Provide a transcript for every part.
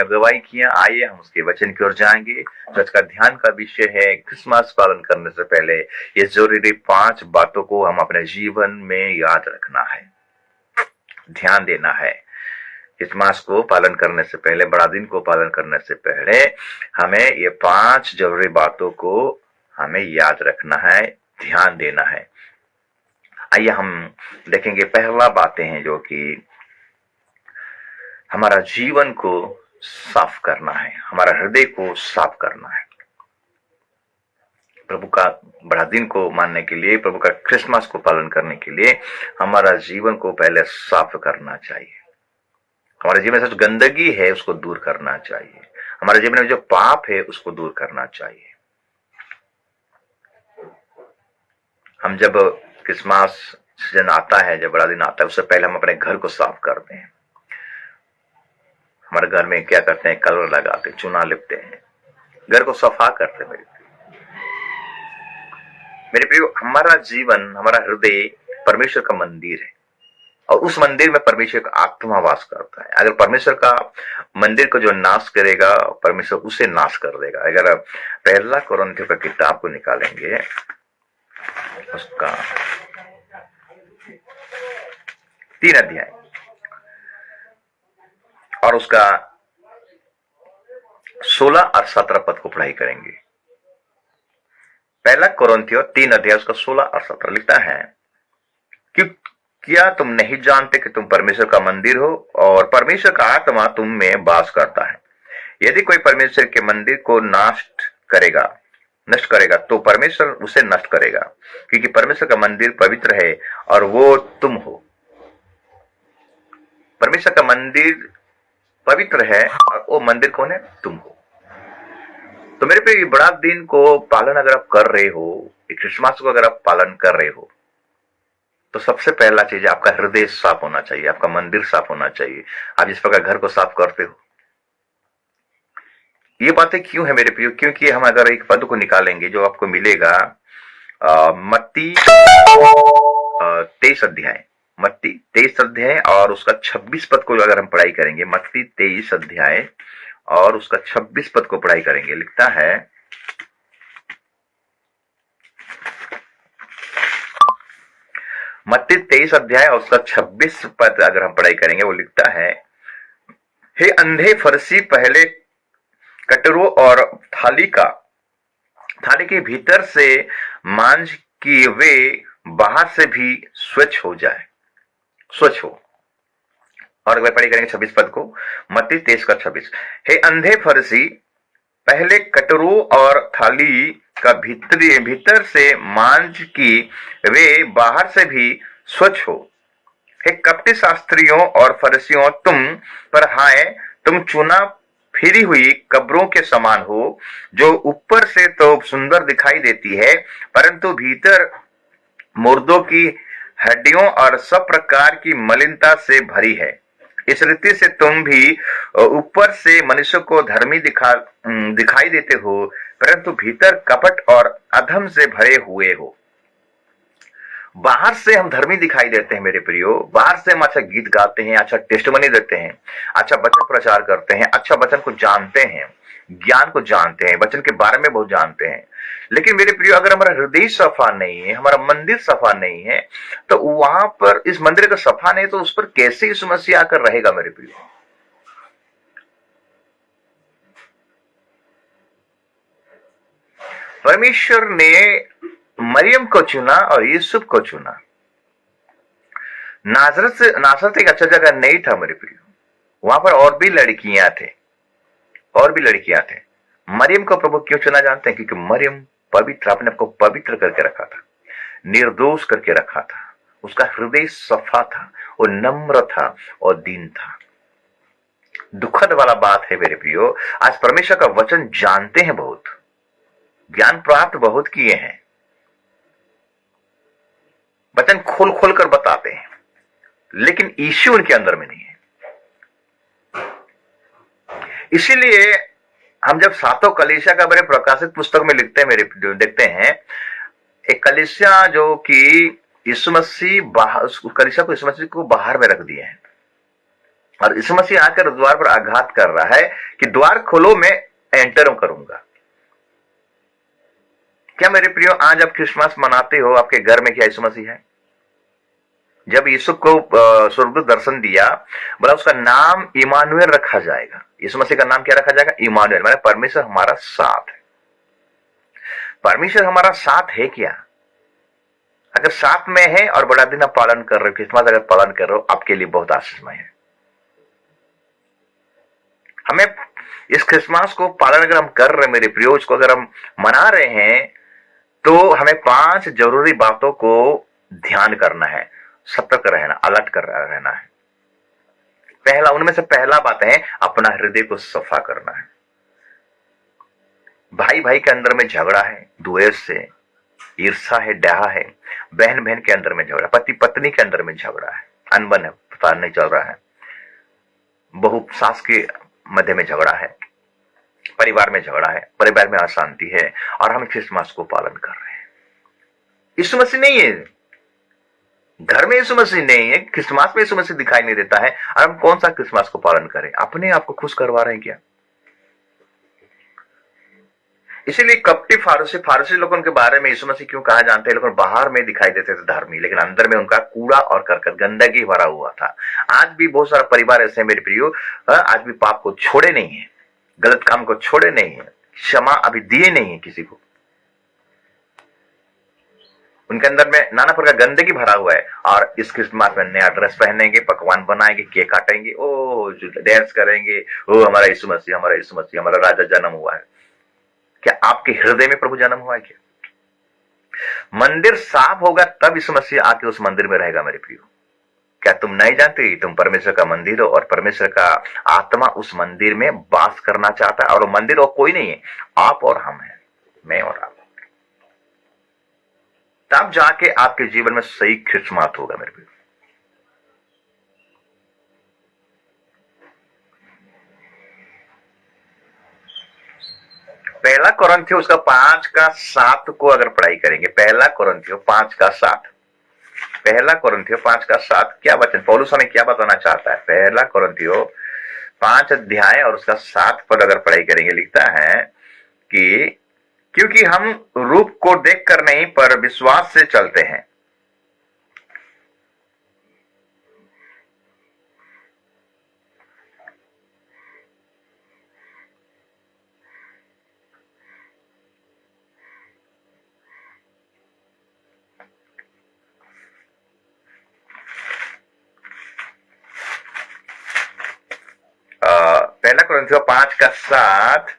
अगुवाई किया। आइए हम उसके वचन की ओर जाएंगे। जो आज का ध्यान का विषय है, क्रिसमस पालन करने से पहले ये जरूरी 5 बातों को हम अपने जीवन में याद रखना है, ध्यान देना है। क्रिसमस को पालन करने से पहले, बड़ा दिन को पालन करने से पहले हमें ये 5 जरूरी बातों को हमें याद रखना है, ध्यान देना है। आइए हम देखेंगे। पहला बातें हैं जो कि हमारा जीवन को साफ करना है, हमारा हृदय को साफ करना है। प्रभु का बड़ा दिन को मानने के लिए, प्रभु का क्रिसमस को पालन करने के लिए हमारा जीवन को पहले साफ करना चाहिए। हमारे जीवन में जो गंदगी है उसको दूर करना चाहिए। हमारे जीवन में जो पाप है उसको दूर करना चाहिए। हम जब क्रिसमस सीजन आता है, जब बड़ा दिन आता है, उससे पहले हम अपने घर को साफ करते हैं। हमारे घर में क्या करते हैं, कलर लगाते, चूना लिपते हैं, घर को सफा करते हैं। मेरे प्रियो, हमारा जीवन, हमारा हृदय परमेश्वर का मंदिर है और उस मंदिर में परमेश्वर का आत्मा वास करता है। अगर परमेश्वर का मंदिर को जो नाश करेगा, परमेश्वर उसे नाश कर देगा। अगर पहला कोरिन्थियों का किताब को निकालेंगे, उसका 3 अध्याय और उसका 16 और 17 पद को पढ़ाई करेंगे। पहला कोरिन्थियों 3 अध्याय उसका 16 और 17 लिखता है कि क्या तुम नहीं जानते कि तुम परमेश्वर का मंदिर हो और परमेश्वर का आत्मा तुम में वास करता है। यदि कोई परमेश्वर के मंदिर को नष्ट करेगा तो परमेश्वर उसे नष्ट करेगा, क्योंकि परमेश्वर का मंदिर पवित्र है और वो तुम हो। परमेश्वर का मंदिर पवित्र है और वो मंदिर कौन है? तुम हो। तो मेरे पे बड़ा दिन को पालन अगर आप कर रहे हो, क्रिसमस को अगर आप पालन कर रहे हो, तो सबसे पहला चीज आपका हृदय साफ होना चाहिए, आपका मंदिर साफ होना चाहिए। आप जिस प्रकार घर को साफ करते हो। ये बातें क्यों है मेरे प्रियो? क्योंकि हम अगर एक पद को निकालेंगे जो आपको मिलेगा मत्ती 23 अध्याय, मत्ती 23 अध्याय और उसका 26 पद को अगर हम पढ़ाई करेंगे, मत्ती 23 अध्याय और उसका 26 पद को पढ़ाई करेंगे, लिखता है मत्ती 23 अध्याय और उसका 26 पद अगर हम पढ़ाई करेंगे, वो लिखता है, हे अंधे फरीसी, पहले कटोरों और थाली के भीतर से मांझ कि वे बाहर से भी स्वच्छ हो। और अगर पढ़ाई करेंगे 26 पद को, मत्ती 23 का 26, हे अंधे फरीसी, पहले कटोरों और थाली का भीतर से मांझ कि वे बाहर से भी स्वच्छ हो। हे कपटी शास्त्रियों और फरीसियों, तुम पर हाय, तुम चूना फिरी हुई कब्रों के समान हो, जो ऊपर से तो सुंदर दिखाई देती है, परंतु भीतर मुर्दों की हड्डियों और सब प्रकार की मलिनता से भरी है। इस रीति से तुम भी ऊपर से मनुष्य को धर्मी दिखाई देते हो, परंतु भीतर कपट और अधर्म से भरे हुए हो। बाहर से हम धर्मी दिखाई देते हैं मेरे प्रियो, बाहर से हम अच्छा गीत गाते हैं, अच्छा टेस्टमनी देते हैं, अच्छा वचन प्रचार करते हैं, अच्छा वचन को जानते हैं, ज्ञान को जानते हैं, वचन के बारे में बहुत जानते हैं, लेकिन मेरे प्रियो अगर हमारा हृदय सफा नहीं है, हमारा मंदिर सफा नहीं है, तो वहां पर इस मंदिर का सफा नहीं, तो उस पर कैसे यीशु मसीह आकर रहेगा मेरे प्रियो? परमेश्वर ने मरियम को चुना और यूसुफ को चुना। नासरत एक अच्छा जगह नहीं था मेरे प्रियो, वहां पर और भी लड़कियां थे। मरियम को प्रभु क्यों चुना जानते हैं? क्योंकि मरियम पवित्र, अपने आप को पवित्र करके रखा था, निर्दोष करके रखा था, उसका हृदय सफा था, वो नम्र था और दीन था। दुखद वाला बात है मेरे प्रियो, आज परमेश्वर का वचन जानते हैं, बहुत ज्ञान प्राप्त बहुत किए हैं, वचन खोल खोल कर बताते हैं, लेकिन यीशु उनके अंदर में नहीं है। इसीलिए हम जब सातों कलीसिया का बारे प्रकाशित पुस्तक में लिखते हैं मेरे, देखते हैं एक कलीसिया जो कि यीशु मसीह कलीसिया को यीशु मसीह को बाहर में रख दिए हैं, और यीशु मसीह आकर द्वार पर आघात कर रहा है कि द्वार खोलो, मैं एंटर करूंगा। क्या मेरे प्रियो, आज आप क्रिसमस मनाते हो, आपके घर में क्या यीशु मसीह है? जब यीशु को स्वर्गदूत दर्शन दिया, बोला उसका नाम इमानुएल रखा जाएगा। यीशु मसीह का नाम क्या रखा जाएगा? इमानुएल, माने परमेश्वर हमारा साथ है। परमेश्वर हमारा साथ है क्या? अगर साथ में है और बड़ा दिन आप पालन कर रहे हो, क्रिसमस अगर पालन कर रहे हो, आपके लिए बहुत आशीषमय है। हमें इस क्रिसमस को पालन अगर हम कर रहे हैं मेरे प्रियो, इसको अगर हम मना रहे हैं, तो हमें 5 जरूरी बातों को ध्यान करना है, सतर्क रहना, अलर्ट कर रहना है। पहला, उनमें से पहला बात है अपना हृदय को सफा करना है। भाई भाई के अंदर में झगड़ा है, द्वेष से, ईर्षा है, डहा है, बहन बहन के अंदर में झगड़ा, पति पत्नी के अंदर में झगड़ा है, अनबन है, पता नहीं चल रहा है, बहू सास के मध्य में झगड़ा है, परिवार में झगड़ा है, परिवार में अशांति है, और हम क्रिसमस को पालन कर रहे हैं। यीशु मसीह नहीं है घर में, यीशु मसीह नहीं है, क्रिसमस में यीशु मसीह दिखाई नहीं देता है, और हम कौन सा क्रिसमस को पालन करें? अपने आप को खुश करवा रहे हैं क्या? इसीलिए कपटी फारसी लोगों के बारे में यीशु मसीह क्यों कहा जानते हैं? लोग बाहर में दिखाई देते थे धर्मी, लेकिन अंदर में उनका कूड़ा और करकट, गंदगी भरा हुआ था। आज भी बहुत सारा परिवार ऐसे हैं मेरे प्रियो, आज भी पाप को छोड़े नहीं है, गलत काम को छोड़े नहीं है, क्षमा अभी दिए नहीं है किसी को। उनके अंदर में नाना प्रकार गंदगी भरा हुआ है, और इस क्रिसमस में नया ड्रेस पहनेंगे, पकवान बनाएंगे, केक काटेंगे, ओ डांस करेंगे, ओ हमारा यीशु मसीह, हमारा यीशु मसीह, हमारा राजा जन्म हुआ है। क्या आपके हृदय में प्रभु जन्म हुआ है क्या? मंदिर साफ होगा तब यीशु मसीह आके उस मंदिर में रहेगा मेरे प्रियो। क्या तुम नहीं जानते तुम परमेश्वर का मंदिर हो, और परमेश्वर का आत्मा उस मंदिर में वास करना चाहता है, और वो मंदिर और कोई नहीं है, आप और हम हैं, मैं और आप। तब जाके आपके जीवन में सही क्रिसमस होगा मेरे प्रियो। पहला कोरिन्थियों उसका 5:7 को अगर पढ़ाई करेंगे, पहला कोरिन्थियों 5:7, पहला कोरिन्थियों 5:7 क्या वचन, पौलुस हमें क्या बताना चाहता है? पहला कोरिन्थियों 5 अध्याय और उसका 7 पद अगर पढ़ाई करेंगे, लिखता है कि क्योंकि हम रूप को देखकर नहीं पर विश्वास से चलते हैं। पहला कोरिन्थियों 5:7,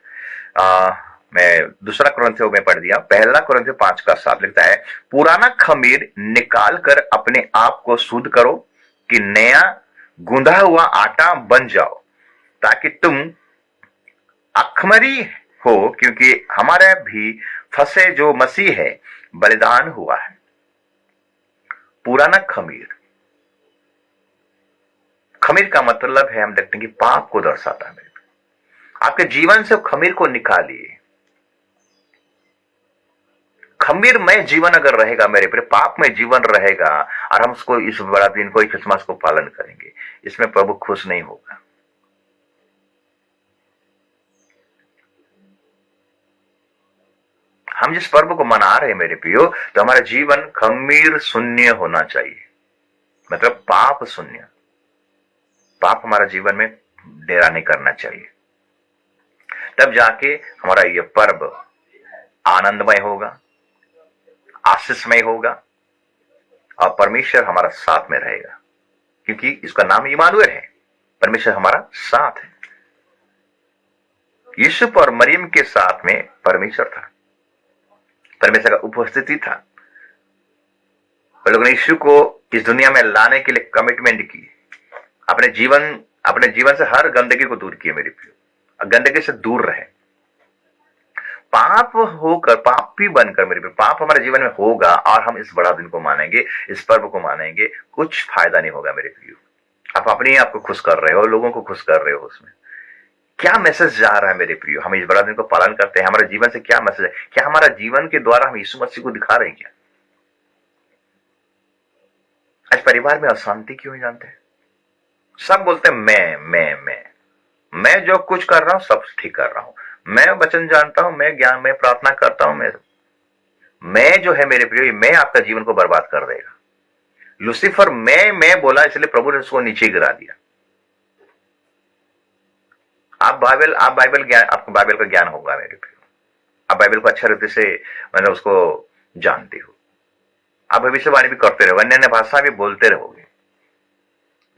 मैं दूसरा कोरिन्थियों में पढ़ दिया। पहला कोरिन्थियों 5:7 लिखता है, पुराना खमीर निकाल कर अपने आप को शुद्ध करो कि नया गूंधा हुआ आटा बन जाओ, ताकि तुम अखमरी हो, क्योंकि हमारा भी फंसे जो मसीह है बलिदान हुआ है। पुराना खमीर, खमीर का मतलब है, हम देखते हैं कि पाप को दर्शाता है। आपके जीवन से खमीर को निकालिए। खमीर में जीवन अगर रहेगा मेरे प्रिय, पाप में जीवन रहेगा, और हम उसको इस बड़ा दिन को, क्रिसमस को पालन करेंगे, इसमें प्रभु खुश नहीं होगा। हम जिस पर्व को मना रहे हैं मेरे प्रियो, तो हमारा जीवन खमीर शून्य होना चाहिए, मतलब पाप शून्य। पाप हमारा जीवन में डेरा नहीं करना चाहिए, तब जाके हमारा यह पर्व आनंदमय होगा, आशीषमय होगा, और परमेश्वर हमारा साथ में रहेगा, क्योंकि इसका नाम इमानुएल है, परमेश्वर हमारा साथ है। यूसुफ और मरियम के साथ में परमेश्वर था, परमेश्वर का उपस्थिति था। वो लोगों ने यीशु को इस दुनिया में लाने के लिए कमिटमेंट की, अपने जीवन से हर गंदगी को दूर किए मेरे प्रियो, गंदगी से दूर रहे। पाप होकर, पापी बनकर मेरे प्रियो, पाप हमारे जीवन में होगा, और हम इस बड़ा दिन को मानेंगे, इस पर्व को मानेंगे, कुछ फायदा नहीं होगा मेरे प्रियो। आप अपने आप को खुश कर रहे हो, लोगों को खुश कर रहे हो, उसमें क्या मैसेज जा रहा है मेरे प्रियो? हम इस बड़ा दिन को पालन करते हैं, हमारे जीवन से क्या मैसेज है? क्या हमारा जीवन के द्वारा हम यीशु मसीह को दिखा रहे हैं क्या? आज परिवार में अशांति क्यों है जानते हैं? सब बोलते हैं मैं जो कुछ कर रहा हूं सब ठीक कर रहा हूं, मैं वचन जानता हूं, मैं ज्ञान, मैं प्रार्थना करता हूं, मैं जो है मेरे प्रिय, मैं आपका जीवन को बर्बाद कर देगा। लूसीफर मैं बोला, इसलिए प्रभु ने उसको नीचे गिरा दिया। आप बाइबल ज्ञान, आपको बाइबल का ज्ञान होगा मेरे प्रिय, आप बाइबल को अच्छा रीति से मतलब उसको जानते हो, आप भविष्यवाणी भी करते रहोगे, अन्य अन्य भाषा भी बोलते रहोगे,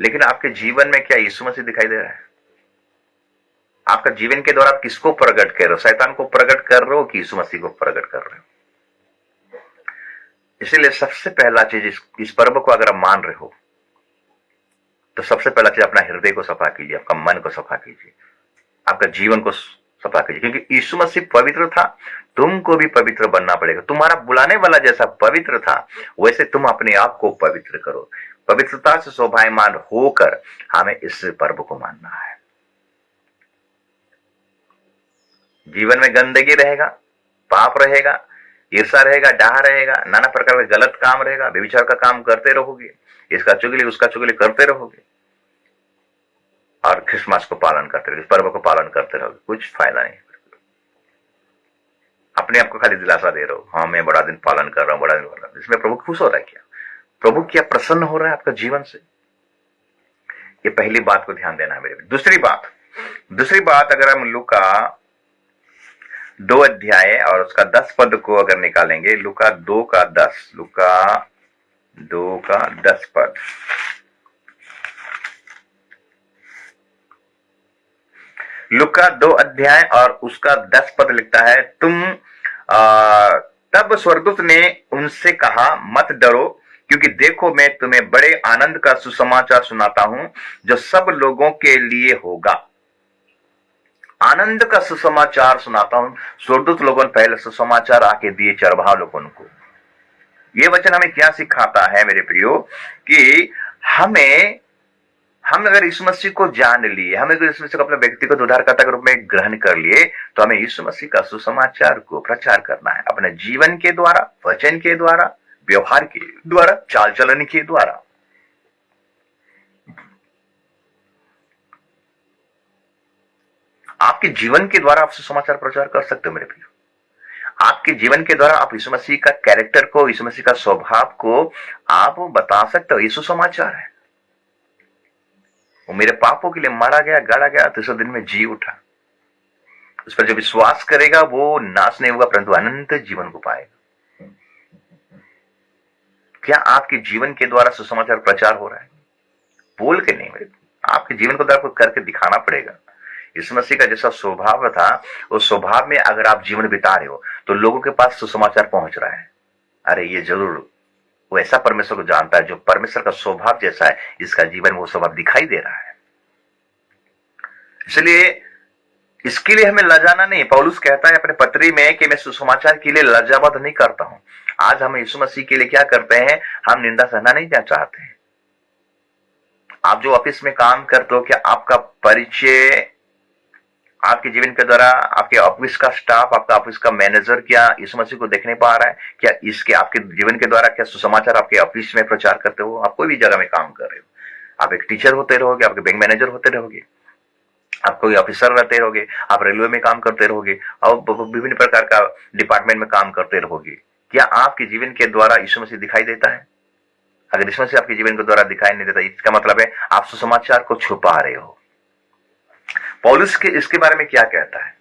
लेकिन आपके जीवन में क्या यीशु मसीह दिखाई दे रहा है? आपका जीवन के द्वारा आप किसको प्रकट कर रहे हो? शैतान को प्रकट कर रहे हो कि यीशु मसीह को प्रकट कर रहे हो? इसीलिए सबसे पहला चीज, इस पर्व को अगर आप मान रहे हो तो सबसे पहला चीज अपना हृदय को सफा कीजिए, आपका मन को सफा कीजिए, आपका जीवन को सफा कीजिए, क्योंकि यीशु मसीह पवित्र था, तुमको भी पवित्र बनना पड़ेगा। तुम्हारा बुलाने वाला जैसा पवित्र था वैसे तुम अपने आप को पवित्र करो। पवित्रता से शोभायमान होकर हमें इस पर्व को मानना है। जीवन में गंदगी रहेगा, पाप रहेगा, ईर्षा रहेगा, डाह रहेगा, नाना प्रकार का गलत काम रहेगा, व्यभिचार का काम करते रहोगे, इसका चुगली उसका चुगली करते रहोगे और क्रिसमस को पालन करते रहोगे, पर्व को पालन करते रहोगे, कुछ फायदा नहीं। अपने आप को खाली दिलासा दे रहे हो, हाँ मैं बड़ा दिन पालन कर रहा हूं, बड़ा दिन कर रहा हूं। इसमें प्रभु खुश हो रहा है क्या? प्रभु क्या प्रसन्न हो रहा है आपका जीवन से? ये पहली बात को ध्यान देना है मेरे। दूसरी बात अगर हम लूका 2 अध्याय और उसका 10 पद को अगर निकालेंगे, लूका 2 का 10, लूका 2 का 10 पद। लूका 2 अध्याय और उसका 10 पद लिखता है, तब स्वर्गदूत ने उनसे कहा, मत डरो, क्योंकि देखो मैं तुम्हें बड़े आनंद का सुसमाचार सुनाता हूं जो सब लोगों के लिए होगा। आनंद का सुसमाचार सुनाता हूं। स्वर्गदूत लोगों ने पहले सुसमाचार आके दिए चरवाहा लोगों को। ये वचन हमें क्या सिखाता है मेरे प्रियो, कि हम अगर यीशु मसीह को जान लिए, हम अगर यीशु मसीह को अपने व्यक्तिगत उद्धारकर्ता के रूप में ग्रहण कर लिए, तो हमें यीशु मसीह का सुसमाचार को प्रचार करना है अपने जीवन के द्वारा, वचन के द्वारा, व्यवहार के द्वारा, चाल चलन के द्वारा। आपके जीवन के द्वारा आप सुसमाचार प्रचार कर सकते हो मेरे प्रियो। आपके जीवन के द्वारा आप यीशु मसीह का कैरेक्टर को, यीशु मसीह का स्वभाव को आप बता सकते हो। यीशु समाचार है, वो मेरे पापों के लिए मारा गया, गाड़ा गया, तीसरे दिन में जी उठा। उस पर जो विश्वास करेगा वो नाश नहीं होगा परंतु अनंत जीवन को पाएगा। क्या आपके जीवन के द्वारा सुसमाचार प्रचार हो रहा है? बोल के नहीं, मेरे आपके जीवन को तो आपको करके दिखाना पड़ेगा। यीशु मसीह का जैसा स्वभाव था, उस स्वभाव में अगर आप जीवन बिता रहे हो तो लोगों के पास सुसमाचार पहुंच रहा है। अरे ये जरूर वो ऐसा परमेश्वर को जानता है जो परमेश्वर का स्वभाव जैसा है, इसका जीवन में वो स्वभाव दिखाई दे रहा है। इसलिए इसके लिए हमें लजाना नहीं। पौलुस कहता है अपने पत्री में कि मैं सुसमाचार के लिए लज्जाबद्ध नहीं करता हूं। आज हम यीशु मसीह के लिए क्या करते हैं? हम निंदा सहना नहीं चाहते हैं। आप जो ऑफिस में काम करते हो, क्या आपका परिचय आपके जीवन के द्वारा, आपके ऑफिस का स्टाफ, आपका ऑफिस का मैनेजर क्या यीशु मसीह को देखने पा रहा है? क्या इसके आपके जीवन के द्वारा क्या सुसमाचार आपके ऑफिस में प्रचार करते हो? आप कोई भी जगह में काम कर रहे हो, आप एक टीचर होते रहोगे, आपके बैंक मैनेजर होते रहोगे, आप कोई ऑफिसर रहते रहोगे, आप रेलवे में काम करते रहोगे और विभिन्न प्रकार का डिपार्टमेंट में काम करते रहोगे। क्या आपके जीवन के द्वारा यीशु मसीह दिखाई देता है? अगर यीशु मसीह आपके जीवन के द्वारा दिखाई नहीं देता, इसका मतलब है आप सुसमाचार को छुपा रहे हो। पौलुस के इसके बारे में क्या कहता है?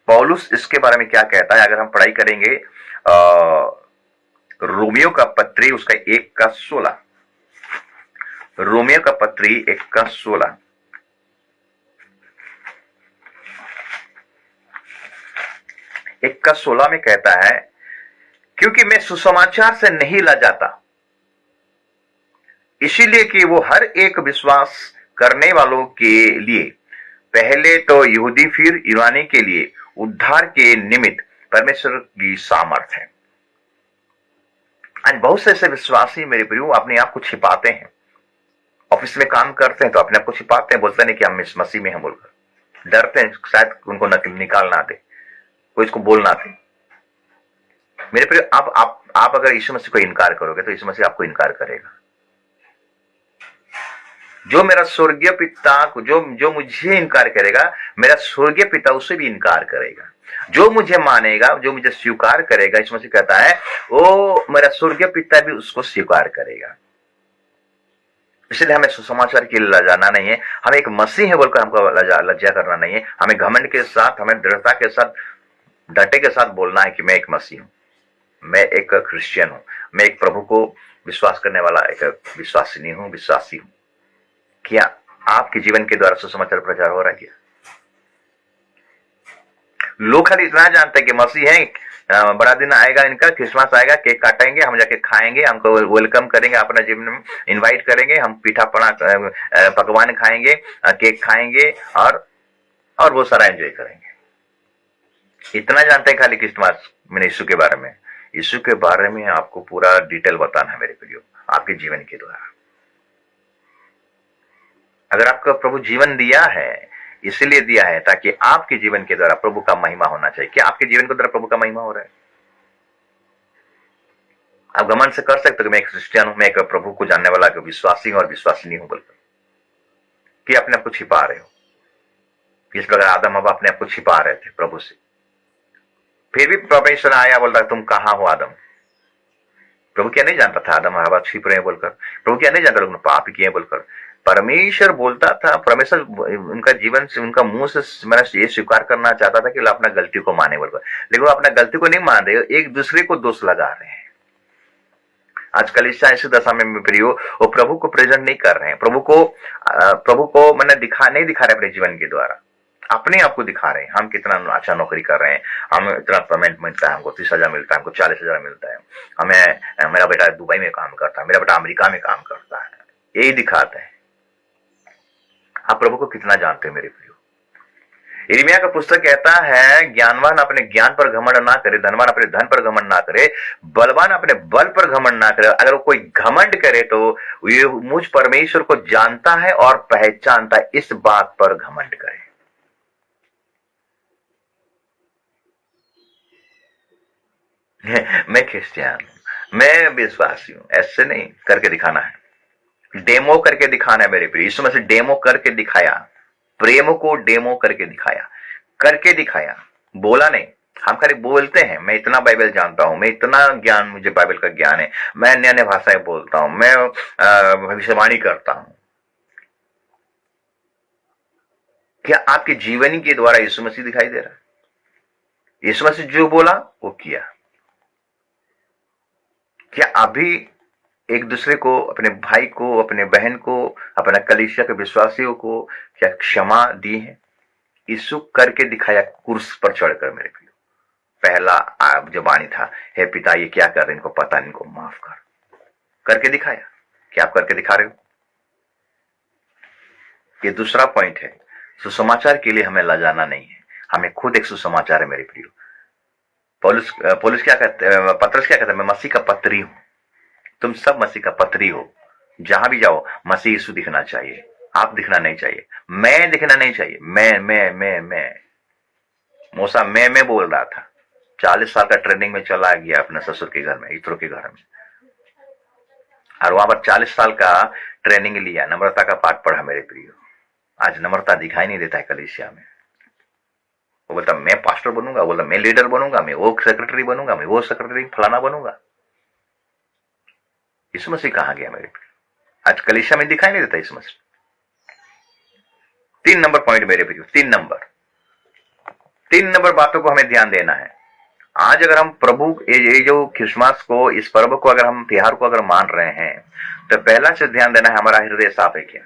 पौलुस इसके बारे में क्या कहता है? अगर हम पढ़ाई करेंगे रोमियो का पत्री उसका 1:16, रोमियो का पत्री 1:16, एक का 16 में कहता है, क्योंकि मैं सुसमाचार से नहीं लजाता, इसीलिए कि वो हर एक विश्वास करने वालों के लिए, पहले तो यहूदी फिर यूनानी के लिए उद्धार के निमित्त परमेश्वर की सामर्थ है। आज बहुत से ऐसे विश्वासी मेरे प्रियो अपने आप को छिपाते हैं। ऑफिस में काम करते हैं तो अपने आप को छिपाते हैं, बोलते नहीं कि हम इस मसीह में हैं बोलकर, डरते हैं शायद उनको निकाल ना दे, कोई इसको बोल ना दे। मेरे प्रियो आप अगर यीशु मसीह को इनकार करोगे तो यीशु मसीह आपको इनकार करेगा। जो मेरा स्वर्गीय पिता को जो जो मुझे इनकार करेगा, मेरा स्वर्गीय पिता उसे भी इनकार करेगा। जो मुझे मानेगा, जो मुझे स्वीकार करेगा, इसमें से कहता है वो मेरा स्वर्गीय पिता भी उसको स्वीकार करेगा। इसलिए हमें सुसमाचार के लिए लजाना नहीं है, हमें एक मसीह है बोलकर हमको लज्जा करना नहीं है। हमें घमंड के साथ, हमें दृढ़ता के साथ, डटे के साथ बोलना है कि मैं एक मसीह हूं, मैं एक क्रिश्चियन हूं, मैं एक प्रभु को विश्वास करने वाला एक विश्वासिनी हूं, विश्वासी हूं। क्या आपके जीवन के द्वारा सुसमाचार प्रचार हो रहा है? क्या लोग खाली इतना जानते हैं कि मसीह है, बड़ा दिन आएगा इनका, क्रिसमस आएगा, केक काटेंगे, हम जाके खाएंगे, हमको वेलकम करेंगे, अपने जीवन में इनवाइट करेंगे, हम पीठा पड़ा पकवान खाएंगे, केक खाएंगे और वो सारा एंजॉय करेंगे। इतना जानते हैं खाली क्रिसमस में यीशु के बारे में। यीशु के बारे में आपको पूरा डिटेल बताना है मेरे प्रियो, आपके जीवन के द्वारा। अगर आपका प्रभु जीवन दिया है, इसलिए दिया है ताकि आपके जीवन के द्वारा प्रभु का महिमा होना चाहिए। क्या आपके जीवन के द्वारा प्रभु का महिमा हो रहा है? आप घमंड से कर सकते हो कि मैं एक क्रिश्चियन हूं, मैं एक प्रभु को जानने वाला विश्वासी हूं और विश्वासिनी हूं बोलकर, कि अपने आप को छिपा रहे हो। इस प्रकार आदम हवा अपने आप को छिपा रहे थे प्रभु से, फिर भी परमेश्वर आया, बोल रहा तुम कहां हो आदम? प्रभु क्या नहीं जानता था आदम हवा छिप रहे हैं बोलकर? प्रभु क्या नहीं जानता लोग पाप किए बोलकर? परमेश्वर बोलता था, परमेश्वर उनका जीवन से, उनका मुंह से मैंने ये स्वीकार करना चाहता था कि लोग अपना गलती को माने बोलकर, लेकिन वो अपना गलती को नहीं मान रहे, एक दूसरे को दोष लगा रहे हैं। आजकल इस ऐसी दशा में प्रियो, वो प्रभु को प्रेजेंट नहीं कर रहे हैं, प्रभु को मैंने नहीं दिखा रहे अपने जीवन के द्वारा, अपने आप को दिखा रहे हैं। हम कितना अच्छा नौकरी कर रहे हैं, हमें इतना पेमेंट मिलता है, हमको 30,000 मिलता है, हमको 40,000 मिलता है, हमें, मेरा बेटा दुबई में काम करता है, मेरा बेटा अमेरिका में काम करता है, यही दिखाते हैं। आप प्रभु को कितना जानते हैं मेरे प्रियो? यिर्मयाह का पुस्तक कहता है, ज्ञानवान अपने ज्ञान पर घमंड ना करे, धनवान अपने धन पर घमंड ना करे, बलवान अपने बल पर घमंड ना करे। अगर कोई घमंड करे तो ये मुझ परमेश्वर को जानता है और पहचानता है, इस बात पर घमंड करे। मैं क्रिश्चियन हूं, मैं विश्वासी हूं, ऐसे नहीं करके दिखाना है, डेमो करके दिखाना है मेरे प्रिय। यीशु मसीह डेमो करके दिखाया, प्रेम को डेमो करके दिखाया, बोला नहीं। हम खाली बोलते हैं, मैं इतना बाइबल जानता हूं, मैं इतना ज्ञान, मुझे बाइबल का ज्ञान है, मैं अन्य अन्य भाषाएं बोलता हूं, मैं भविष्यवाणी करता हूं। क्या आपके जीवनी के द्वारा यीशु मसीह दिखाई दे रहा है? यीशु मसीह जो बोला वो किया। क्या अभी एक दूसरे को, अपने भाई को, अपने बहन को, अपने कलीसिया के विश्वासियों को क्या क्षमा दी है? यीशु करके दिखाया क्रूस पर चढ़कर मेरे प्रियो। पहला जो वाणी था, हे पिता ये क्या कर रहे हैं, इनको पता नहीं, इनको माफ कर, करके दिखाया। क्या आप करके दिखा रहे हो? ये दूसरा पॉइंट है। सुसमाचार के लिए हमें लजाना नहीं है, हमें खुद एक सुसमाचार है मेरे प्रियो। पौलुस क्या कहते हैं, पतरस क्या कहता है, मैं मसीह का पत्री हूं, तुम सब मसीह का पत्री हो। जहां भी जाओ मसीह यीशु दिखना चाहिए, आप दिखना नहीं चाहिए, मैं दिखना नहीं चाहिए। मैं मूसा मैं बोल रहा था। 40 साल का ट्रेनिंग में चला गया अपने ससुर के घर में, इत्रो के घर में, और वहां पर 40 साल का ट्रेनिंग लिया, नम्रता का पाठ पढ़ा मेरे प्रियो। आज नम्रता दिखाई नहीं देता है कलीसिया में। वो बोलता मैं पास्टर बनूंगा, बोलता मैं लीडर बनूंगा, मैं वो सेक्रेटरी बनूंगा, मैं वो सेक्रेटरी फलाना बनूंगा। यीशु मसीह कहां गया मेरे प्रियो? आज कलीसिया में दिखाई नहीं देता यीशु मसीह। 3 नंबर पॉइंट मेरे प्रियो, 3 नंबर बातों को हमें ध्यान देना है। आज अगर हम प्रभु ये जो क्रिसमस को, इस पर्व को, अगर हम त्योहार को अगर मान रहे हैं, तो पहला चीज ध्यान देना है, हमारा हृदय साफ है क्या?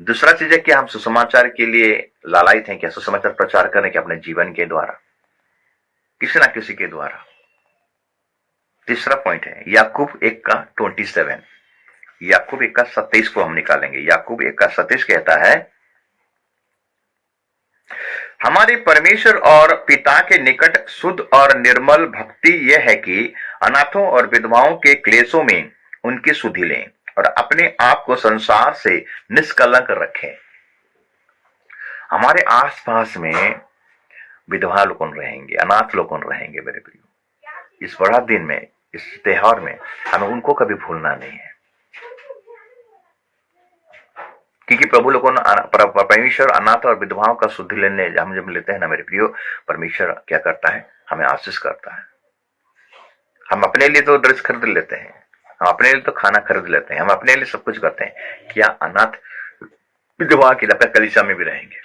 दूसरा चीज है कि हम सुसमाचार के लिए लालायित हैं क्या? सुसमाचार प्रचार करने के अपने जीवन के द्वारा, किसी ना किसी के द्वारा। तीसरा पॉइंट है याकूब 1:27, याकूब 1:27 को हम निकालेंगे। याकूब 1:27 कहता है, हमारे परमेश्वर और पिता के निकट शुद्ध और निर्मल भक्ति यह है कि अनाथों और विधवाओं के क्लेशों में उनकी सुधि लें और अपने आप को संसार से निष्कलंक रखें। हमारे आसपास में विधवा लोग रहेंगे, अनाथ लोग रहेंगे मेरे प्रियो। इस बड़ा दिन में, इस त्योहार में हमें उनको कभी भूलना नहीं है। क्योंकि प्रभु लोगों ने परमेश्वर अनाथ और विधवाओं का शुद्ध लेने हम जब लेते हैं ना मेरे प्रियो, परमेश्वर क्या करता है, हमें आशीष करता है। हम अपने लिए तो ड्रेस खरीद लेते हैं, हम अपने लिए तो खाना खरीद लेते हैं, हम अपने लिए सब कुछ करते हैं। क्या अनाथ विधवा के लिए आपका कलीसिया में भी रहेंगे,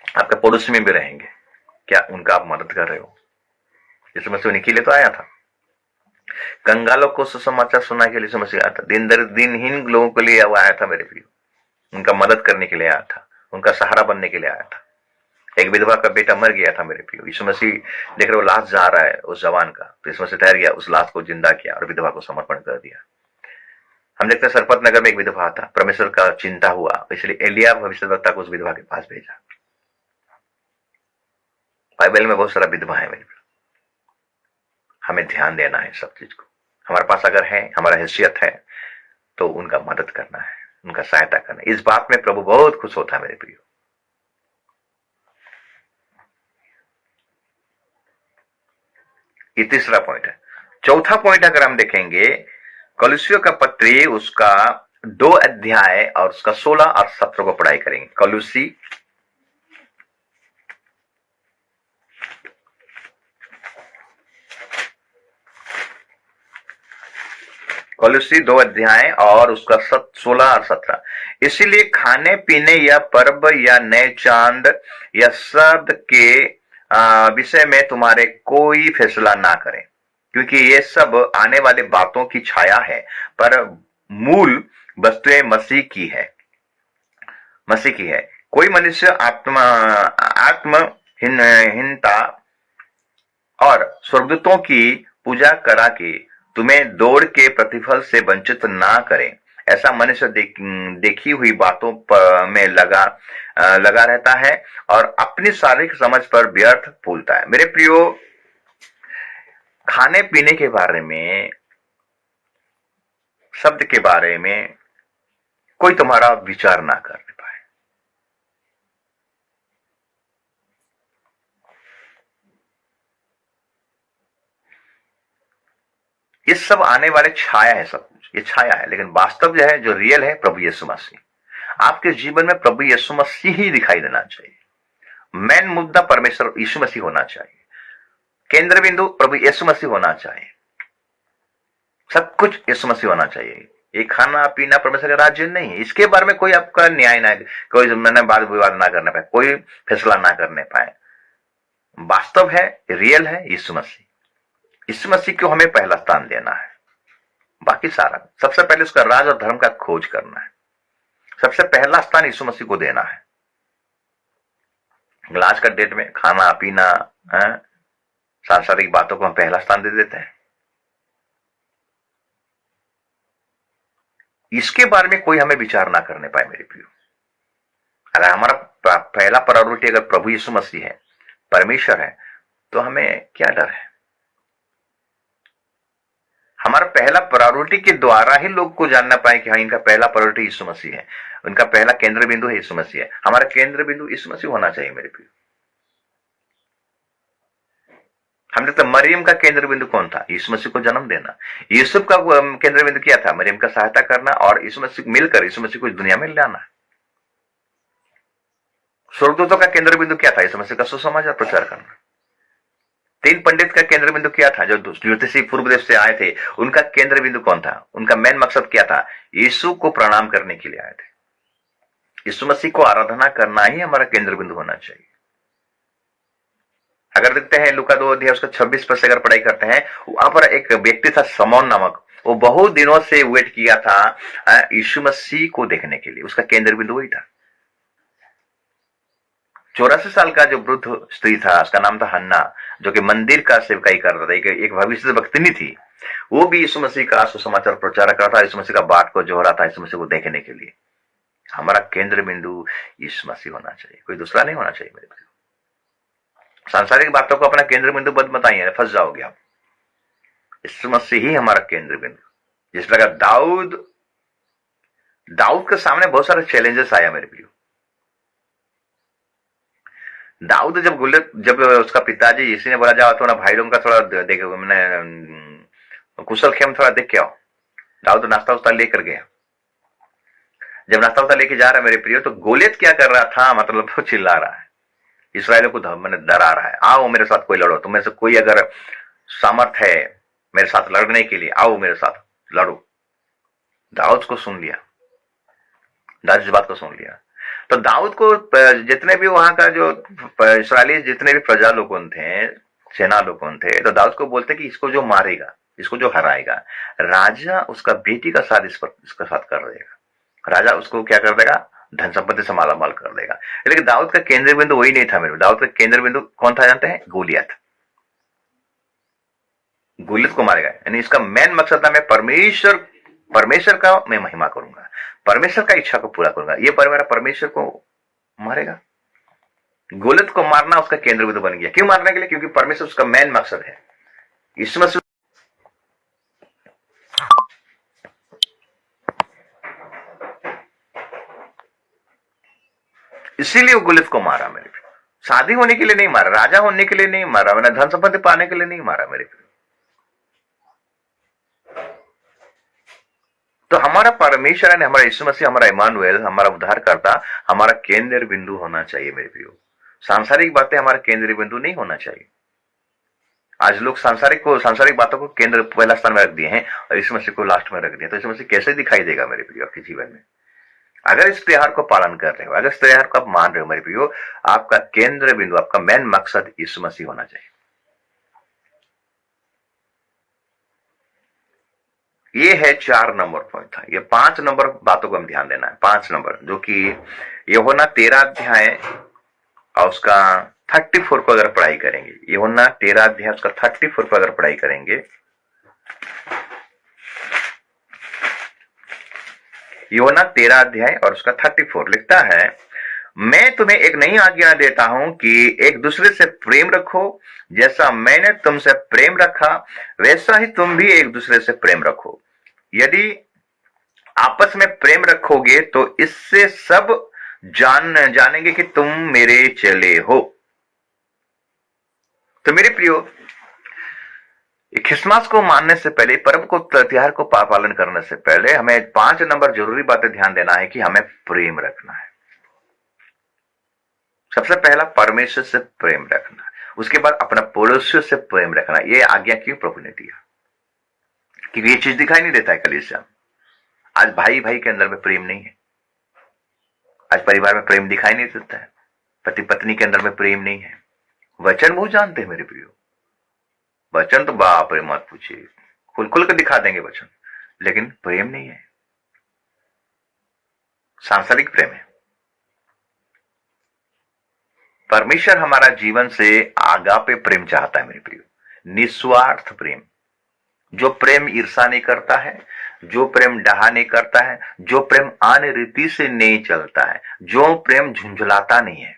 आपके पड़ोस में भी रहेंगे? क्या उनका आप मदद कर रहे हो? यीशु मसीह उन्हीं के लिए तो आया था, कंगालों को सुसमाचार सुनाने के लिए यीशु मसीह आया था, दिनहीन लोगों के लिए वो आया था मेरे प्रियो, उनका मदद करने के लिए आया था, उनका सहारा बनने के लिए आया था। एक विधवा का बेटा मर गया था मेरे प्रियो, यीशु मसीह देख रहे वो लाश जा रहा है उस जवान का, तो यीशु मसीह ठहर गया, उस लाश को जिंदा किया और विधवा को समर्पण कर दिया। हम देखते हैं सरपत नगर में एक विधवा था, परमेश्वर का चिंता हुआ, इसलिए एलिया भविष्यद्वक्ता को उस विधवा के पास भेजा। बाइबल में बहुत सारा विधवा है मेरे, हमें ध्यान देना है सब चीज को। हमारे पास अगर है, हमारा हैसियत है, तो उनका मदद करना है, उनका सहायता करना है। इस बात में प्रभु बहुत खुश होता है मेरे प्रियो। ये तीसरा पॉइंट है। चौथा पॉइंट अगर हम देखेंगे, कलुसियों का पत्री उसका 2 अध्याय और उसका 16 और 17 को पढ़ाई करेंगे। कलुसी 2 अध्याय और उसका 16 और 17। इसीलिए खाने पीने या पर्व या नए चांद या शब्द के विषय में तुम्हारे कोई फैसला ना करें, क्योंकि ये सब आने वाली बातों की छाया है, पर मूल वस्तुएं मसीह की है। कोई मनुष्य आत्महीनता और स्वर्गदूतों की पूजा करा के तुम्हें दौड़ के प्रतिफल से वंचित ना करें। ऐसा मनुष्य देखी हुई बातों में लगा रहता है और अपनी शारीरिक समझ पर व्यर्थ भूलता है। मेरे प्रियो, खाने पीने के बारे में, शब्द के बारे में कोई तुम्हारा विचार ना कर पाए। ये सब आने वाले छाया है, सब कुछ ये छाया है, लेकिन वास्तव जो है, जो रियल है, प्रभु यीशु मसीह। आपके जीवन में प्रभु यीशु मसीह ही दिखाई देना चाहिए। मेन मुद्दा परमेश्वर यीशु मसीह होना चाहिए, केंद्र बिंदु प्रभु यीशु मसीह होना चाहिए, सब कुछ यीशु मसीह होना चाहिए। ये खाना पीना परमेश्वर का राज्य नहीं है, इसके बारे में कोई आपका न्याय ना, कोई मैंने वाद विवाद ना करने पाए, कोई फैसला ना करने पाए। वास्तव है, रियल है यीशु मसीह। यीशु मसीह को हमें पहला स्थान देना है। बाकी सारा, सबसे पहले उसका राज और धर्म का खोज करना है। सबसे पहला स्थान यीशु मसीह को देना है। आज का डेट में खाना पीना, सांसारिक बातों को हम पहला स्थान दे देते हैं। इसके बारे में कोई हमें विचार ना करने पाए मेरे प्रियो। अगर हमारा पहला प्रायोरिटी अगर प्रभु यीशु मसीह है, परमेश्वर है, तो हमें क्या डर है? हमारा पहला प्रायोरिटी के द्वारा ही लोग को जानना पाए कि हाँ, इनका पहला प्रायोरिटी यीशु मसीह है, उनका पहला केंद्र बिंदु है यीशु मसीह है। हमारा केंद्र बिंदु यीशु मसीह होना चाहिए मेरे प्रियो। हम देखते मरियम का केंद्र बिंदु कौन था? यीशु मसीह को जन्म देना। यूसुफ का केंद्र बिंदु क्या था? मरियम का सहायता करना और यीशु मसीह मिलकर यीशु मसीह को इस दुनिया में लाना। स्वर्गदूतों का केंद्र बिंदु क्या था? यीशु मसीह का सुसमाचार प्रचार करना। 3 पंडित का केंद्र बिंदु क्या था? जो ज्योतिषी पूर्व देश से आए थे, उनका केंद्र बिंदु कौन था? उनका मेन मकसद क्या था? यीशु को प्रणाम करने के लिए आए थे। यीशु मसीह को आराधना करना ही हमारा केंद्र बिंदु होना चाहिए। अगर देखते हैं लूका 2 अध्याय उसका 26 पद से अगर पढ़ाई करते हैं, वहां पर एक व्यक्ति था समौन नामक, वो बहुत दिनों से वेट किया था यीशु मसीह को देखने के लिए। उसका केंद्र बिंदु वही था। 84 साल का जो वृद्ध स्त्री था, उसका नाम था हन्ना, जो कि मंदिर का सेवकाई कर रहा था, एक भविष्य वक्तिनी थी। वो भी यीशु मसीह का सुसमाचार प्रचार कर रहा था, यीशु मसीह का बाट को जोह रहा था यीशु मसीह को देखने के लिए। हमारा केंद्र बिंदु यीशु मसीह होना चाहिए, कोई दूसरा नहीं होना चाहिए मेरे भाई। सांसारिक बातों को अपना केंद्र बिंदु मत बताइए, फंस जाओगे आप। यीशु मसीह ही हमारा केंद्र बिंदु। जिस प्रकार दाऊद के सामने बहुत सारे चैलेंजेस आया मेरे प्रियो। दाऊद जब उसका पिताजी यीशु ने बोला जाओ तो ना भाई लोगों का थोड़ा देख, मैंने कुशल खेम थोड़ा देख के आओ, दाऊद नाश्ता उस्ता लेकर गया। जब नाश्ता वास्ता लेके जा रहा है मेरे प्रियो, तो गोलियत क्या कर रहा था, मतलब वो चिल्ला रहा है, इसराइलियों को मैंने डरा रहा है, आओ मेरे साथ कोई लड़ो, तुम में से कोई अगर सामर्थ है मेरे साथ लड़ने के लिए, आओ मेरे साथ लड़ो। दाऊद को सुन लिया, दाऊद इस बात को सुन लिया। तो दाऊद को जितने भी वहां का जो इसराइली जितने भी प्रजा लोगों थे, सेना लोगों थे, तो दाऊद को बोलते कि इसको जो मारेगा, इसको जो हराएगा, राजा उसका बेटी का साथ इसका साथ कर देगा, राजा उसको क्या कर देगा, धन संपत्ति से मालामाल कर देगा। लेकिन दाऊद का केंद्र बिंदु वही नहीं था मेरे, दाऊद का केंद्र बिंदु कौन था जानते हैं, गोलियत। गोलियत को मारेगा, यानी इसका मेन मकसद था मैं परमेश्वर का मैं महिमा करूंगा, परमेश्वर का इच्छा को पूरा करूंगा, ये मेरा परमेश्वर को मारेगा। गोलियत को मारना उसका केंद्र बिंदु बन गया। क्यों मारने के लिए, क्योंकि परमेश्वर उसका मेन मकसद है। इसमें इसीलिए वो गोलियत को मारा मेरे पे, शादी होने के लिए नहीं मारा, राजा होने के लिए नहीं मारा, मैंने धन संपत्ति पाने के लिए नहीं मारा मेरे पे। तो हमारा परमेश्वर है, हमारा यीशु मसीह, हमारा इमानुएल, हमारा उद्धारकर्ता हमारा केंद्र बिंदु होना चाहिए मेरे प्रियो। सांसारिक बातें हमारा केंद्र बिंदु नहीं होना चाहिए। आज लोग सांसारिक बातों को केंद्र पहला स्थान में रख दिए हैं और यीशु मसीह को लास्ट में रख दिया। तो यीशु मसीह कैसे दिखाई देगा मेरे प्रियो आपके जीवन में? अगर इस त्योहार को पालन कर रहे हो, अगर इस त्योहार को आप मान रहे हो मेरे प्रियो, आपका केंद्र बिंदु, आपका मेन मकसद यीशु मसीह होना चाहिए। ये है 4 नंबर पॉइंट था। ये 5 नंबर बातों को हम ध्यान देना है। 5 नंबर जो कि यूहन्ना 13 अध्याय और उसका 34 को अगर पढ़ाई करेंगे, यूहन्ना 13 अध्याय उसका 34 को अगर पढ़ाई करेंगे, यूहन्ना 13 अध्याय और उसका 34 लिखता है, मैं तुम्हें एक नई आज्ञा देता हूं कि एक दूसरे से प्रेम रखो, जैसा मैंने तुमसे प्रेम रखा वैसा ही तुम भी एक दूसरे से प्रेम रखो। यदि आपस में प्रेम रखोगे तो इससे सब जानेंगे कि तुम मेरे चेले हो। तो मेरे प्रियो, क्रिसमस को मानने से पहले, पर्व को, त्योहार को पालन करने से पहले हमें 5 नंबर जरूरी बातें ध्यान देना है कि हमें प्रेम रखना है। सबसे पहला परमेश्वर से प्रेम रखना, उसके बाद अपना पड़ोसियों से प्रेम रखना। ये आज्ञा क्यों प्रभु ने दिया? क्योंकि ये चीज दिखाई नहीं देता है कलीसिया। आज भाई भाई के अंदर में प्रेम नहीं है, आज परिवार में प्रेम दिखाई नहीं देता है, पति पत्नी के अंदर में प्रेम नहीं है। वचन वो जानते हैं मेरे प्रियो, वचन तो बाप रे मत पूछिए, खुल खुल कर दिखा देंगे वचन, लेकिन प्रेम नहीं है, सांसारिक प्रेम है। परमेश्वर हमारा जीवन से आगापे प्रेम चाहता है मेरे प्रियो, निस्वार्थ प्रेम। जो प्रेम ईर्षा नहीं करता है, जो प्रेम डहा नहीं करता है, जो प्रेम अनरीति से नहीं चलता है, जो प्रेम झुंझुलाता नहीं है,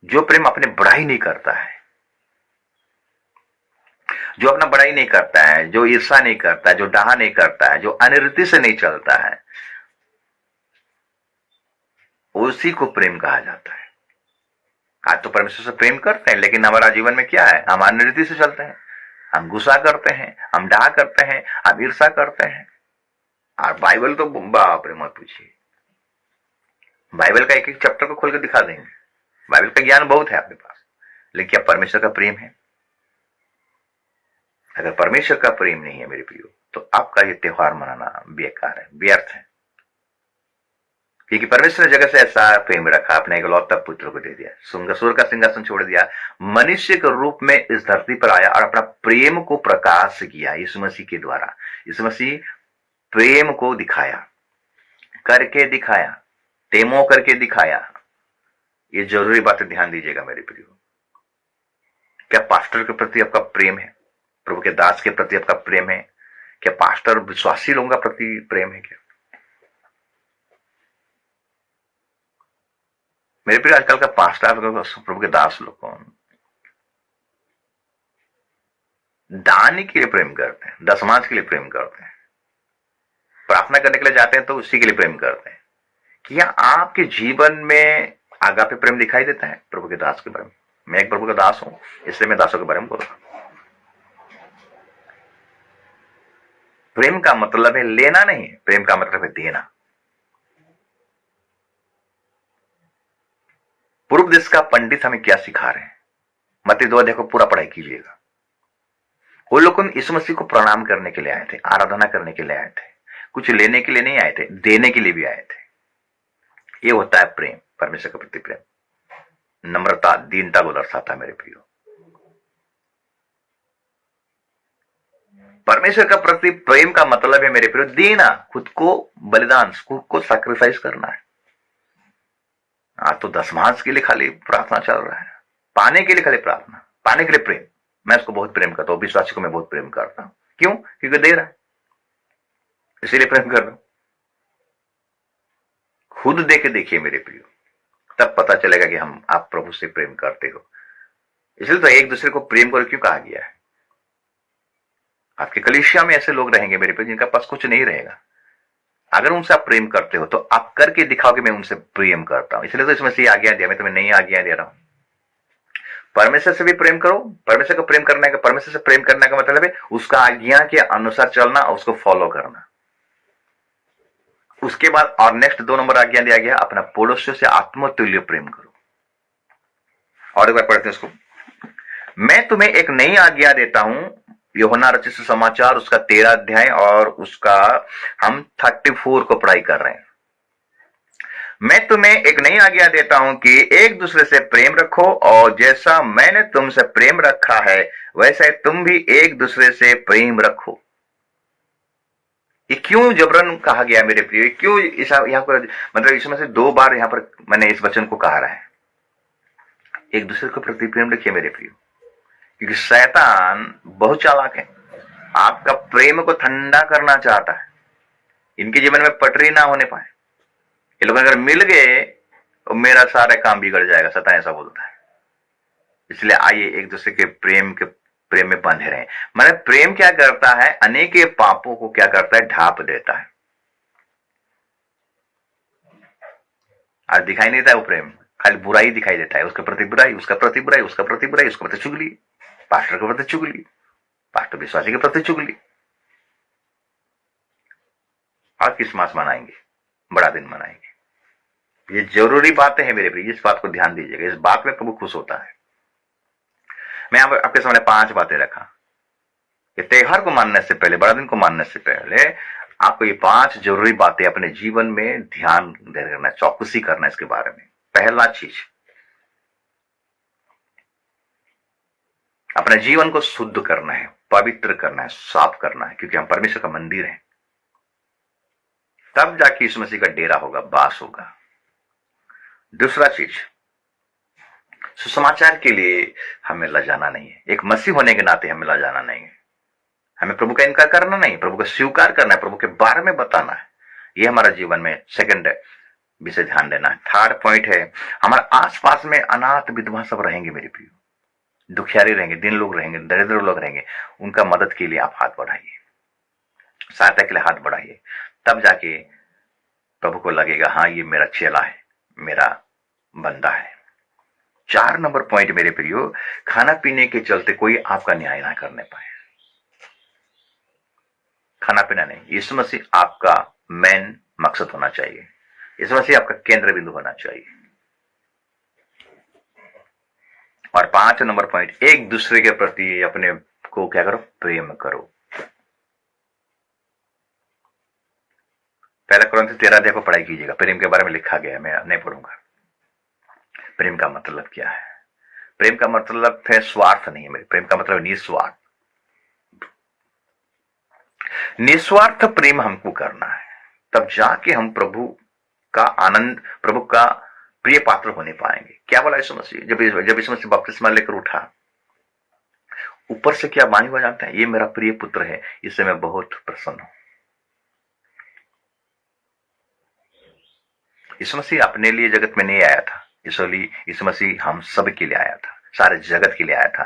जो प्रेम अपने बड़ाई नहीं करता है, जो अपना बड़ाई नहीं करता है, जो ईर्षा नहीं करता है, जो डहा नहीं करता है, जो अनरीति से नहीं चलता है, उसी को प्रेम कहा जाता है। आज तो परमेश्वर से प्रेम करते हैं, लेकिन हमारा जीवन में क्या है? हम अनरीति से चलते हैं, हम गुस्सा करते हैं, हम डहा करते हैं, हम ईर्षा करते हैं। और बाइबल तो बाप रे मत पूछिए, बाइबल का एक एक चैप्टर को खोल कर दिखा देंगे। बाइबल का ज्ञान बहुत है आपके पास, लेकिन क्या परमेश्वर का प्रेम है? अगर परमेश्वर का प्रेम नहीं है मेरे प्रियो, तो आपका ये त्योहार मनाना बेकार है, व्यर्थ है। क्योंकि परमेश्वर ने जगह से ऐसा प्रेम रखा, अपने इकलौता पुत्र को दे दिया, सुर का सिंहासन छोड़ दिया, मनुष्य के रूप में इस धरती पर आया और अपना प्रेम को प्रकाश किया यीशु मसीह के द्वारा। यीशु मसीह प्रेम को दिखाया, करके दिखाया, डेमो करके दिखाया। ये जरूरी बात ध्यान दीजिएगा मेरे प्रियो। क्या पास्टर के प्रति आपका प्रेम है? प्रभु के दास के प्रति आपका प्रेम है? क्या पास्टर विश्वासी लोगों का प्रति प्रेम है? क्या मेरे प्रिय, आजकल का पास्टर प्रभु के दास लोग दान के लिए प्रेम करते हैं, दशमांश के लिए प्रेम करते हैं, प्रार्थना करने के लिए जाते हैं तो उसी के लिए प्रेम करते हैं। क्या आपके जीवन में आगापे प्रेम दिखाई देता है प्रभु के दास के बारे में? मैं एक प्रभु का दास हूं, इसलिए मैं दासों के बारे में बोल रहा हूं। प्रेम का मतलब है लेना नहीं, प्रेम का मतलब है देना। देश का पंडित हमें क्या सिखा रहे हैं? मत्ती 2 अध्याय को पूरा पढ़ाई कीजिएगा। वो लोग यीशु मसीह को प्रणाम करने के लिए आए थे, आराधना करने के लिए आए थे, कुछ लेने के लिए नहीं आए थे, देने के लिए भी आए थे। ये होता है प्रेम, परमेश्वर के प्रति प्रेम। नम्रता, दीनता को दर्शाता है मेरे प्रियो। परमेश्वर का प्रति प्रेम का मतलब है मेरे प्रियो देना, खुद को बलिदान, खुद को सैक्रिफाइस करना है। आज तो दशमांश के लिए खाली प्रार्थना चल रहा है, पाने के लिए खाली प्रार्थना, पाने के लिए प्रेम। मैं उसको बहुत प्रेम करता हूं, विश्वासी को मैं बहुत प्रेम करता हूं। क्यों? क्योंकि दे रहा है, इसीलिए प्रेम कर रहा हूं। खुद दे के देखिए मेरे प्रियो, तब पता चलेगा कि आप प्रभु से प्रेम करते हो। इसलिए तो एक दूसरे को प्रेम करो क्यों कहा गया है। आपके कलीसिया में ऐसे लोग रहेंगे मेरे प्रियो जिनका पास कुछ नहीं रहेगा, अगर उनसे आप प्रेम करते हो तो आप करके दिखाओ कि मैं उनसे प्रेम करता हूं। इसलिए तो इसमें से आज्ञा दिया, मैं तुम्हें नई आज्ञा दे रहा हूं। परमेश्वर से भी प्रेम करो। परमेश्वर को प्रेम करने का, परमेश्वर से प्रेम करने का मतलब है उसका आज्ञा के अनुसार चलना और उसको फॉलो करना। उसके बाद और नेक्स्ट 2 नंबर आज्ञा दिया गया, अपना पड़ोसियों से आत्मतुल्य प्रेम करो। और एक बार पढ़ते हैं उसको, मैं तुम्हें एक नई आज्ञा देता हूं। यूहन्ना रचित समाचार उसका 13 अध्याय और उसका हम 34 को पढ़ाई कर रहे हैं। मैं तुम्हें एक नई आज्ञा देता हूं कि एक दूसरे से प्रेम रखो, और जैसा मैंने तुमसे प्रेम रखा है वैसे तुम भी एक दूसरे से प्रेम रखो। ये क्यों जबरन कहा गया मेरे प्रिय? क्यों यहाँ पर, मतलब इसमें से 2 बार यहाँ पर मैंने इस वचन को कहा रहा है, एक दूसरे को प्रति प्रेम रखिए मेरे प्रिय। क्योंकि शैतान बहुत चालाक है, आपका प्रेम को ठंडा करना चाहता है, इनके जीवन में पटरी ना होने पाए। ये लोग अगर मिल गए तो मेरा सारा काम बिगड़ जाएगा, शैतान ऐसा बोलता है। इसलिए आइए एक दूसरे के प्रेम में बंधे रहे। मैंने प्रेम क्या करता है, अनेक पापों को क्या करता है, ढांप देता है। आज दिखाई नहीं देता वो प्रेम, खाली बुराई दिखाई देता है, उसके प्रति बुराई, उसका प्रति बुराई, उसका प्रति बुराई, उसके प्रति चुगली, पास्टर के प्रति चुगली, पास्टर विश्वासी के प्रति चुगली। और क्रिसमस मनाएंगे, बड़ा दिन मनाएंगे। ये जरूरी बातें हैं मेरे प्रिय, इस बात को ध्यान दीजिएगा, इस बात में प्रभु खुश होता है। मैं आपके सामने 5 बातें रखा कि त्योहार को मानने से पहले, बड़ा दिन को मानने से पहले आपको ये 5 जरूरी बातें अपने जीवन में ध्यान देना, चौकसी करना इसके बारे में। पहला चीज, अपने जीवन को शुद्ध करना है, पवित्र करना है, साफ करना है, क्योंकि हम परमेश्वर का मंदिर हैं। तब जाके यीशु मसीह का डेरा होगा, वास होगा। दूसरा चीज, सुसमाचार के लिए हमें लजाना नहीं है। एक मसीह होने के नाते हमें लजाना नहीं है। हमें प्रभु का इनकार करना नहीं, प्रभु का स्वीकार करना है, प्रभु के बारे में बताना है। यह हमारा जीवन में सेकंड विषय ध्यान देना है। थर्ड पॉइंट है, हमारे आसपास में अनाथ विधवा सब रहेंगे मेरे प्रिय, दुखियारी रहेंगे, दिन लोग रहेंगे, दरिद्र लोग रहेंगे। उनका मदद के लिए आप हाथ बढ़ाइए, सहायता के लिए हाथ बढ़ाइए। तब जाके प्रभु को लगेगा हाँ ये मेरा चेला है, मेरा बंदा है। 4 नंबर पॉइंट मेरे प्रियो, खाना पीने के चलते कोई आपका न्याय ना करने पाए। खाना पीना नहीं, यीशु मसीह आपका मेन मकसद होना चाहिए, यीशु मसीह आपका केंद्र बिंदु होना चाहिए। और 5 नंबर पॉइंट, एक दूसरे के प्रति अपने को क्या करो, प्रेम करो। पहला कुरिन्थियों 13 अध्याय को पढ़ाई कीजिएगा, प्रेम के बारे में लिखा गया है, मैं नहीं पढ़ूंगा। प्रेम का मतलब क्या है? प्रेम का मतलब है स्वार्थ नहीं है मेरे, प्रेम का मतलब निस्वार्थ। निस्वार्थ प्रेम हमको करना है, तब जाके हम प्रभु का आनंद, प्रभु का प्रिय पात्र होने पाएंगे। क्या बोला यीशु मसीह? जब यीशु मसीह बपतिस्मा लेकर उठा, ऊपर से क्या वाणी बजाता है, ये मेरा प्रिय पुत्र है, इससे मैं बहुत प्रसन्न हूं। यीशु मसीह अपने लिए जगत में नहीं आया था, इसलिए यीशु मसीह हम सब के लिए आया था, सारे जगत के लिए आया था,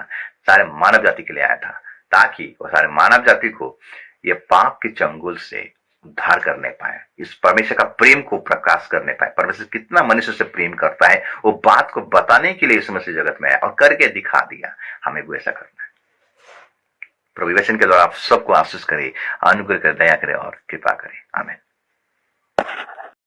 सारे मानव जाति के लिए आया था, ताकि वो सारे मानव जाति को ये पाप के चंगुल से उद्धार करने पाए, इस परमेश्वर का प्रेम को प्रकाश करने पाए। परमेश्वर कितना मनुष्य से प्रेम करता है, वो बात को बताने के लिए यीशु मसीह जगत में आया और करके दिखा दिया। हमें वो ऐसा करना है। प्रभु वचन के द्वारा आप सबको आशीष करे, अनुग्रह करे, दया करे और कृपा करे। आमीन।